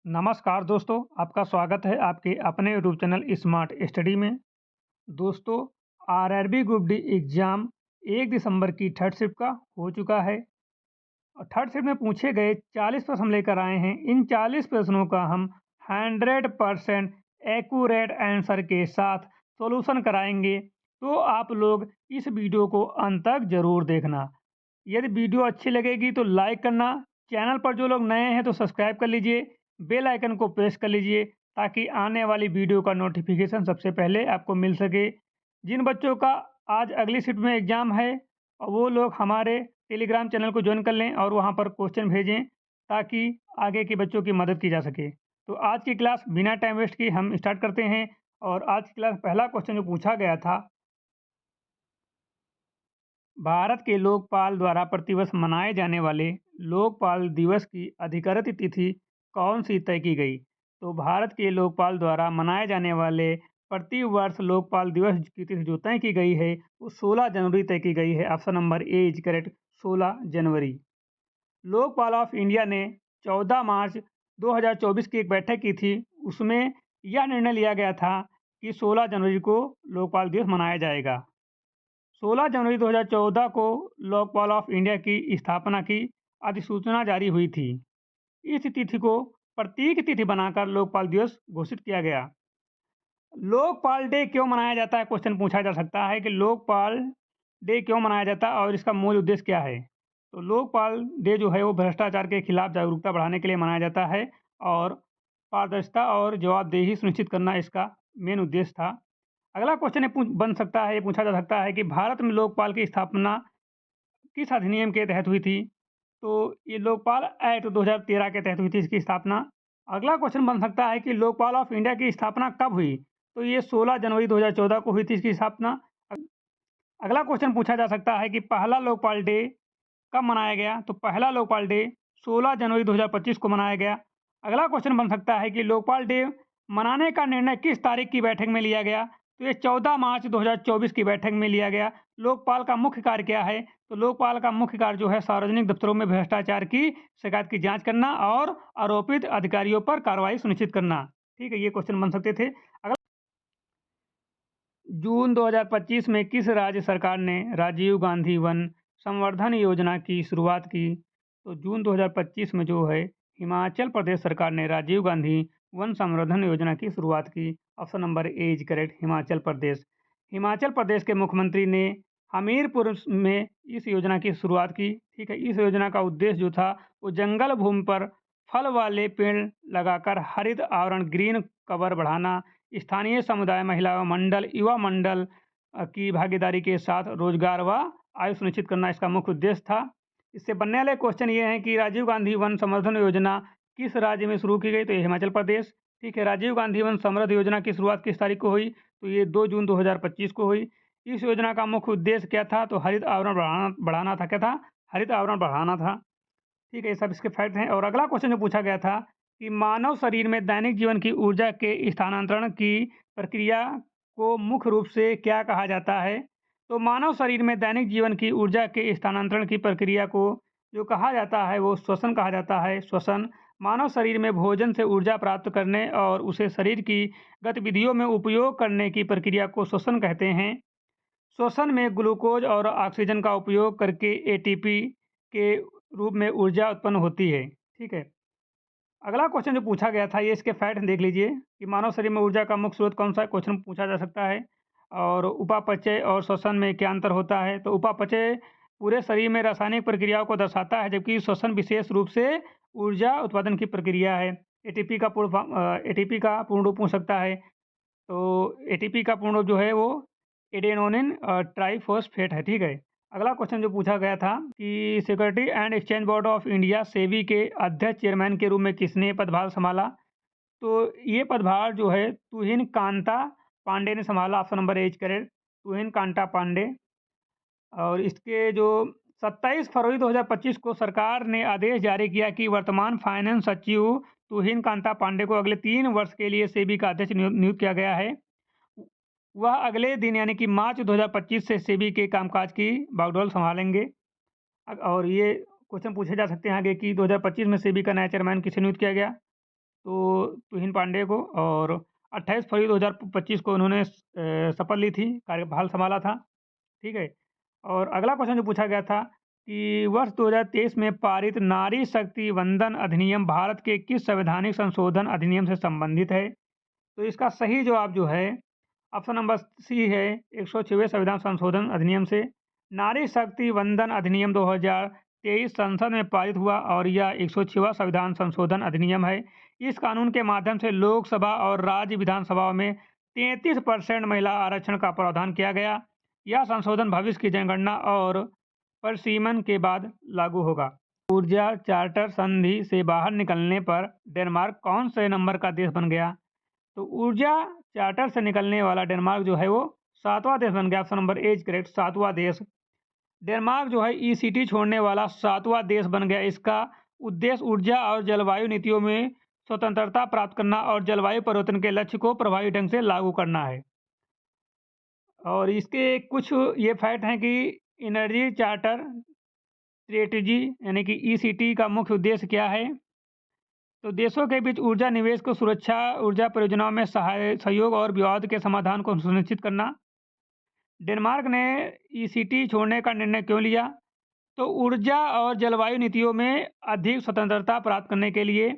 नमस्कार दोस्तों, आपका स्वागत है आपके अपने यूट्यूब चैनल स्मार्ट स्टडी में। दोस्तों, आरआरबी ग्रुप डी एग्ज़ाम 1 दिसंबर की थर्ड शिफ्ट का हो चुका है और थर्ड शिफ्ट में पूछे गए 40 प्रश्न हम लेकर आए हैं। इन 40 प्रश्नों का हम 100% एक्यूरेट आंसर के साथ सॉल्यूशन कराएंगे। तो आप लोग इस वीडियो को अंत तक ज़रूर देखना। यदि वीडियो अच्छी लगेगी तो लाइक करना, चैनल पर जो लोग नए हैं तो सब्सक्राइब कर लीजिए, बेल आइकन को प्रेस कर लीजिए ताकि आने वाली वीडियो का नोटिफिकेशन सबसे पहले आपको मिल सके। जिन बच्चों का आज अगली शिफ्ट में एग्ज़ाम है और वो लोग हमारे टेलीग्राम चैनल को ज्वाइन कर लें और वहाँ पर क्वेश्चन भेजें ताकि आगे के बच्चों की मदद की जा सके। तो आज की क्लास बिना टाइम वेस्ट की हम स्टार्ट करते हैं और आज की क्लास पहला क्वेश्चन जो पूछा गया था, भारत के लोकपाल द्वारा प्रतिवर्ष मनाए जाने वाले लोकपाल दिवस की अधिकृत तिथि कौन सी तय की गई? तो भारत के लोकपाल द्वारा मनाए जाने वाले प्रतिवर्ष लोकपाल दिवस की तिथि जो तय की गई है वो 16 जनवरी तय की गई है। Option number A is correct, 16 January. Lokpal of India ने 14 मार्च 2024 की एक बैठक की थी। उसमें यह निर्णय लिया गया था कि 16 जनवरी को लोकपाल दिवस मनाया जाएगा। 16 जनवरी 2014 को लोकपाल ऑफ इंडिया की स्थापना की अधिसूचना जारी हुई थी। इस तिथि को प्रतीक तिथि बनाकर लोकपाल दिवस घोषित किया गया। लोकपाल डे क्यों मनाया जाता है? क्वेश्चन पूछा जा सकता है कि लोकपाल डे क्यों मनाया जाता है और इसका मूल उद्देश्य क्या है। तो लोकपाल डे जो है वो भ्रष्टाचार के खिलाफ जागरूकता बढ़ाने के लिए मनाया जाता है और पारदर्शिता और जवाबदेही सुनिश्चित करना इसका मेन उद्देश्य था। अगला क्वेश्चन ये बन सकता है, ये पूछा जा सकता है कि भारत में लोकपाल की स्थापना किस अधिनियम के तहत हुई थी? तो ये लोकपाल एक्ट 2013 के तहत हुई थी इसकी स्थापना। अगला क्वेश्चन बन सकता है कि लोकपाल ऑफ इंडिया की स्थापना कब हुई? तो ये 16 जनवरी 2014 को हुई थी इसकी स्थापना। अगला क्वेश्चन पूछा जा सकता है कि पहला लोकपाल डे कब मनाया गया? तो पहला लोकपाल डे 16 जनवरी 2025 को मनाया गया। अगला क्वेश्चन बन सकता है कि लोकपाल डे मनाने का निर्णय किस तारीख की बैठक में लिया गया? तो ये 14 मार्च 2024 की बैठक में लिया गया। लोकपाल का मुख्य कार्य क्या है? तो लोकपाल का मुख्य कार्य जो है सार्वजनिक दफ्तरों में भ्रष्टाचार की शिकायत की जांच करना और आरोपित अधिकारियों पर कार्रवाई सुनिश्चित करना। ठीक है, ये क्वेश्चन बन सकते थे। अगला, जून 2025 में किस राज्य सरकार ने राजीव गांधी वन संवर्धन योजना की शुरुआत की? तो जून 2025 में जो है हिमाचल प्रदेश सरकार ने राजीव गांधी वन संवर्धन योजना की शुरुआत की। Option number A is correct, Himachal Pradesh. Himachal Pradesh के मुख्यमंत्री ने हमीरपुर में इस योजना की शुरुआत की। ठीक है, इस योजना का उद्देश्य जो था वो जंगल भूमि पर फल वाले पेड़ लगाकर हरित आवरण ग्रीन कवर बढ़ाना, स्थानीय समुदाय, महिला मंडल, युवा मंडल की भागीदारी के साथ रोजगार व आय सुनिश्चित करना इसका मुख्य उद्देश्य था। इससे बनने वाले क्वेश्चन ये हैं कि राजीव गांधी वन संवर्धन योजना किस राज्य में शुरू की गई? तो ये हिमाचल प्रदेश। ठीक है, राजीव गांधी वन समृद्ध योजना की शुरुआत किस तारीख को हुई? तो ये 2 जून 2025 को हुई। इस योजना का मुख्य उद्देश्य क्या था? तो हरित आवरण बढ़ाना था। क्या था? हरित आवरण बढ़ाना था। ठीक है, ये सब इसके फैक्ट हैं। और अगला क्वेश्चन जो पूछा गया था कि मानव शरीर में दैनिक जीवन की ऊर्जा के स्थानांतरण की प्रक्रिया को मुख्य रूप से क्या कहा जाता है? तो मानव शरीर में दैनिक जीवन की ऊर्जा के स्थानांतरण की प्रक्रिया को जो कहा जाता है वो श्वसन कहा जाता है। श्वसन मानव शरीर में भोजन से ऊर्जा प्राप्त करने और उसे शरीर की गतिविधियों में उपयोग करने की प्रक्रिया को श्वसन कहते हैं। श्वसन में ग्लूकोज और ऑक्सीजन का उपयोग करके एटीपी के रूप में ऊर्जा उत्पन्न होती है। ठीक है, अगला क्वेश्चन जो पूछा गया था ये इसके फैक्ट देख लीजिए कि मानव शरीर में ऊर्जा का मुख्य स्रोत कौन सा है? क्वेश्चन पूछा जा सकता है। और उपापचय और श्वसन में क्या अंतर होता है? तो उपापचय पूरे शरीर में रासायनिक प्रक्रियाओं को दर्शाता है जबकि श्वसन विशेष रूप से ऊर्जा उत्पादन की प्रक्रिया है। एटीपी का पूर्ण रूप पूछ सकता है। तो एटीपी का पूर्ण रूप जो है वो एडेनोनिन ट्राइफॉस्फेट है। ठीक है, अगला क्वेश्चन जो पूछा गया था कि security and exchange board of India SEBI के अध्यक्ष चेयरमैन के रूप में किसने पदभार संभाला? तो ये पदभार जो है तुहिन कांता पांडे ने संभाला। ऑप्शन नंबर एज करेक्ट, तुहिन कांता पांडे। और इसके जो 27 फरवरी 2025 को सरकार ने आदेश जारी किया कि वर्तमान फाइनेंस सचिव तुहिन कांता पांडे को अगले 3 वर्ष के लिए सेबी का अध्यक्ष नियुक्त किया गया है। वह अगले दिन यानी कि मार्च 2025 से सेबी के कामकाज की बागडोर संभालेंगे। और ये क्वेश्चन पूछे जा सकते हैं आगे कि 2025 में सेबी का नया चेयरमैन किसे नियुक्त किया गया? तुहिन पांडे को, और 28 फरवरी 2025 को उन्होंने शपथ ली थी, कार्यभार संभाला था। ठीक है। और अगला क्वेश्चन जो पूछा गया था कि वर्ष 2023 में पारित नारी शक्ति वंदन अधिनियम भारत के किस संवैधानिक संशोधन अधिनियम से संबंधित है? तो इसका सही जवाब जो है ऑप्शन नंबर सी है, 106वें संविधान संशोधन अधिनियम से। नारी शक्ति वंदन अधिनियम 2023 संसद में पारित हुआ और यह 106वां संविधान संशोधन अधिनियम है। इस कानून के माध्यम से लोकसभा और राज्य विधानसभाओं में 33% महिला आरक्षण का प्रावधान किया गया। यह संशोधन भविष्य की जनगणना और परिसीमन के बाद लागू होगा। ऊर्जा चार्टर संधि से बाहर निकलने पर डेनमार्क कौन से नंबर का देश बन गया? तो ऊर्जा चार्टर से निकलने वाला डेनमार्क जो है वो 7वां देश बन गया। Option number A is correct, 7वां देश। डेनमार्क जो है ईसीटी छोड़ने वाला 7वां देश बन गया। इसका उद्देश्य ऊर्जा और जलवायु नीतियों में स्वतंत्रता प्राप्त करना और जलवायु परिवर्तन के लक्ष्य को प्रभावी ढंग से लागू करना है। और इसके कुछ ये फैक्ट हैं कि एनर्जी चार्टर स्ट्रेटजी यानी कि ईसीटी का मुख्य उद्देश्य क्या है? तो देशों के बीच ऊर्जा निवेश को सुरक्षा, ऊर्जा परियोजनाओं में सहयोग और विवाद के समाधान को सुनिश्चित करना। डेनमार्क ने ईसीटी छोड़ने का निर्णय क्यों लिया? तो ऊर्जा और जलवायु नीतियों में अधिक स्वतंत्रता प्राप्त करने के लिए।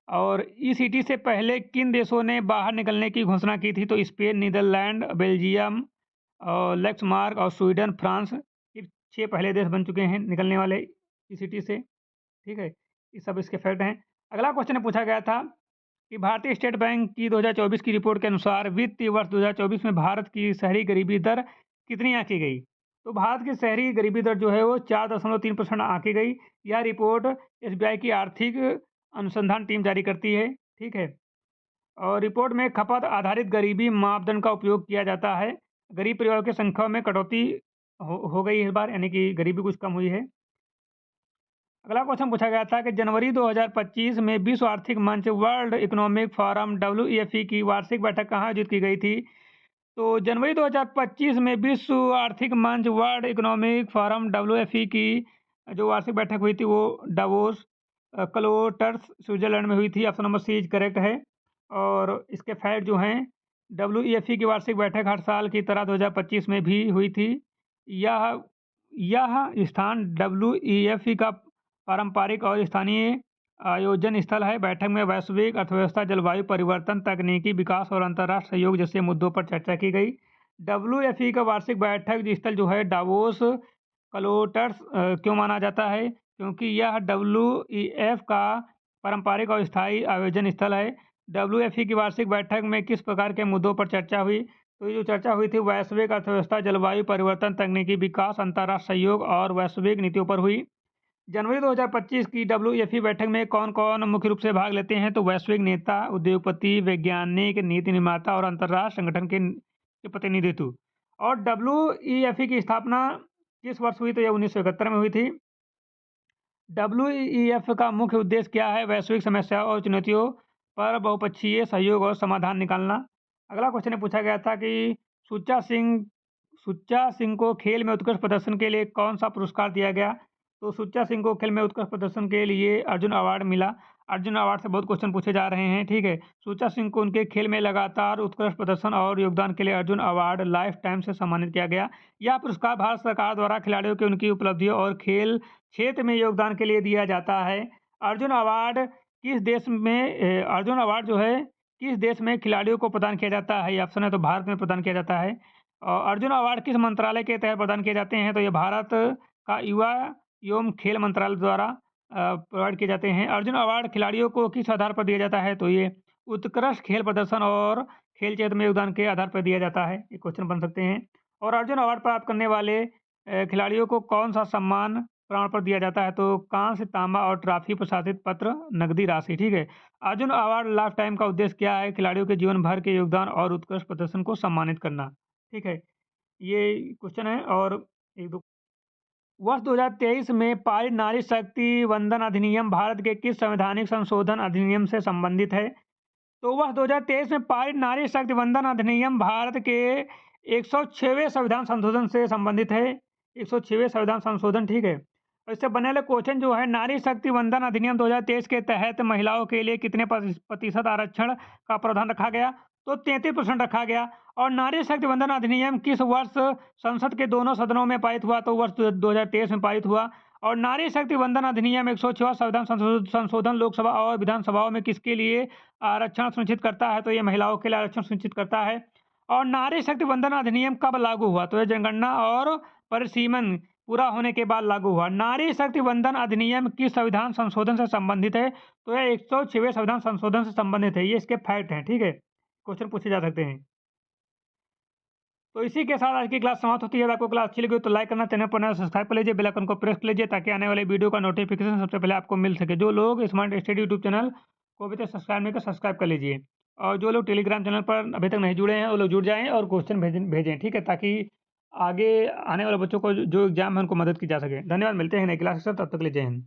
और ईसीटी से पहले किन देशों ने बाहर निकलने की घोषणा की थी? तो स्पेन, नीदरलैंड, बेल्जियम और लक्समार्क और स्वीडन, फ्रांस, ये 6 पहले देश बन चुके हैं निकलने वाले ईसीटी से। ठीक है, ये सब इसके फैक्ट हैं। अगला क्वेश्चन पूछा गया था कि भारतीय स्टेट बैंक की 2024 की रिपोर्ट के अनुसार वित्तीय वर्ष 2024 में भारत की शहरी गरीबी दर कितनी आंकी गई? तो भारत की शहरी गरीबी दर जो है वो 4.3% आंकी गई। यह रिपोर्ट एसबीआई की आर्थिक अनुसंधान टीम जारी करती है। ठीक है। और रिपोर्ट में खपत आधारित गरीबी मापदंड का उपयोग किया जाता है। गरीब परिवारों की संख्या में कटौती हो गई इस बार, यानी कि गरीबी कुछ कम हुई है। अगला क्वेश्चन पूछा गया था कि जनवरी 2025 में विश्व आर्थिक मंच वर्ल्ड इकोनॉमिक फोरम WEF की वार्षिक बैठक कहाँ आयोजित की गई थी? तो जनवरी 2025 में विश्व आर्थिक मंच वर्ल्ड इकोनॉमिक फोरम WEF की जो वार्षिक बैठक हुई थी वो डावोस क्लोटर्स स्विट्जरलैंड में हुई थी। Option number C is correct है। और इसके फैक्ट जो हैं, WEF की वार्षिक बैठक हर साल की तरह 2025 में भी हुई थी। यह स्थान WEF का पारंपरिक और स्थानीय आयोजन स्थल है। बैठक में वैश्विक अर्थव्यवस्था, जलवायु परिवर्तन, तकनीकी विकास और अंतर्राष्ट्रीय सहयोग जैसे मुद्दों पर चर्चा की गई। WEF का वार्षिक बैठक स्थल जो है डावोस क्लोटर्स क्यों माना जाता है? क्योंकि यह WEF का पारंपरिक और स्थायी आयोजन स्थल है। WEF की वार्षिक बैठक में किस प्रकार के मुद्दों पर चर्चा हुई? तो ये जो चर्चा हुई थी वैश्विक अर्थव्यवस्था, जलवायु परिवर्तन, तकनीकी विकास, अंतर्राष्ट्रीय सहयोग और वैश्विक नीतियों पर हुई। जनवरी 2025 की WEF बैठक में कौन कौन मुख्य रूप से भाग लेते हैं? तो वैश्विक नेता, उद्योगपति, वैज्ञानिक, नीति निर्माता और अंतर्राष्ट्रीय संगठन के प्रतिनिधित्व। और WEF की स्थापना किस वर्ष हुई? तो यह 1971 में हुई थी। WEF का मुख्य उद्देश्य क्या है? वैश्विक समस्याओं और चुनौतियों पर बहुपक्षीय सहयोग और समाधान निकालना। अगला क्वेश्चन पूछा गया था कि सुच्चा सिंह को खेल में उत्कृष्ट प्रदर्शन के लिए कौन सा पुरस्कार दिया गया? तो सुच्चा सिंह को खेल में उत्कृष्ट प्रदर्शन के लिए अर्जुन अवार्ड मिला। अर्जुन अवार्ड से बहुत क्वेश्चन पूछे जा रहे हैं। ठीक है, सुच्चा सिंह को उनके खेल में लगातार उत्कृष्ट प्रदर्शन और योगदान के लिए अर्जुन अवार्ड लाइफ टाइम से सम्मानित किया गया। यह पुरस्कार भारत सरकार द्वारा खिलाड़ियों की उनकी उपलब्धियों और खेल क्षेत्र में योगदान के लिए दिया जाता है। अर्जुन अवार्ड जो है किस देश में खिलाड़ियों को प्रदान किया जाता है? ये ऑप्शन है, तो भारत में प्रदान किया जाता है। और अर्जुन अवार्ड किस मंत्रालय के तहत प्रदान किए जाते हैं? तो ये भारत का युवा एवं खेल मंत्रालय द्वारा प्रोवाइड किए जाते हैं। अर्जुन अवार्ड खिलाड़ियों को किस आधार पर दिया जाता है? तो ये उत्कृष्ट खेल प्रदर्शन और खेल क्षेत्र में योगदान के आधार पर दिया जाता है। ये क्वेश्चन बन सकते हैं। और अर्जुन अवार्ड प्राप्त करने वाले खिलाड़ियों को कौन सा सम्मान प्रमाण पत्र दिया जाता है? तो कांस्य, तांबा और ट्रॉफी, प्रशासित पत्र, नकदी राशि। ठीक है। अर्जुन अवार्ड लाइफ टाइम का उद्देश्य क्या है? खिलाड़ियों के जीवन भर के योगदान और उत्कृष्ट प्रदर्शन को सम्मानित करना। ठीक है, ये क्वेश्चन है। और एक दो वर्ष 2023 में पारित नारी शक्ति वंदन अधिनियम भारत के किस संवैधानिक संशोधन अधिनियम से संबंधित है? तो वर्ष 2023 में पारित नारी शक्ति वंदन अधिनियम भारत के 106वें संविधान संशोधन से संबंधित है। 106वें संविधान संशोधन। ठीक है। इससे बने वाले क्वेश्चन जो है, नारी शक्ति वंदन अधिनियम 2023 के तहत महिलाओं के लिए कितने प्रतिशत आरक्षण का प्रावधान रखा गया? तो 33% रखा गया। और नारी शक्ति वंदन अधिनियम किस वर्ष संसद के दोनों सदनों में पारित हुआ? तो वर्ष 2023 में पारित हुआ। और नारी शक्ति वंदन अधिनियम 106वां संविधान संशोधन लोकसभा और विधानसभाओं में किसके लिए आरक्षण सुनिश्चित करता है? तो ये महिलाओं के लिए आरक्षण सुनिश्चित करता है। और नारी शक्ति वंदन अधिनियम कब लागू हुआ? तो ये जनगणना और परिसीमन पूरा होने के बाद लागू हुआ। नारी शक्ति वंदन अधिनियम किस संविधान संशोधन से संबंधित है? तो यह 106वें संविधान संशोधन से संबंधित है। ये इसके फैक्ट हैं, ठीक है? क्वेश्चन पूछे जा सकते हैं। तो इसी के साथ आज की क्लास समाप्त होती है। अगर आपको क्लास अच्छी लगी हो तो लाइक करना, चैनल पर नया सब्सक्राइब कर लीजिए, बेल आइकन को प्रेस कर लीजिए ताकि आने वाले वीडियो का नोटिफिकेशन सबसे पहले आपको मिल सके। जो लोग स्मार्ट स्टडी यूट्यूब चैनल को अभी तक सब्सक्राइब नहीं किया, सब्सक्राइब कर लीजिए। और जो लोग टेलीग्राम चैनल पर अभी तक नहीं जुड़े हैं वो लोग जुड़ जाएँ और क्वेश्चन भेजें, ठीक है? ताकि आगे आने वाले बच्चों को जो एग्ज़ाम है उनको मदद की जा सके। धन्यवाद, मिलते हैं नई क्लास के साथ, तब तक के लिए जय हिंद।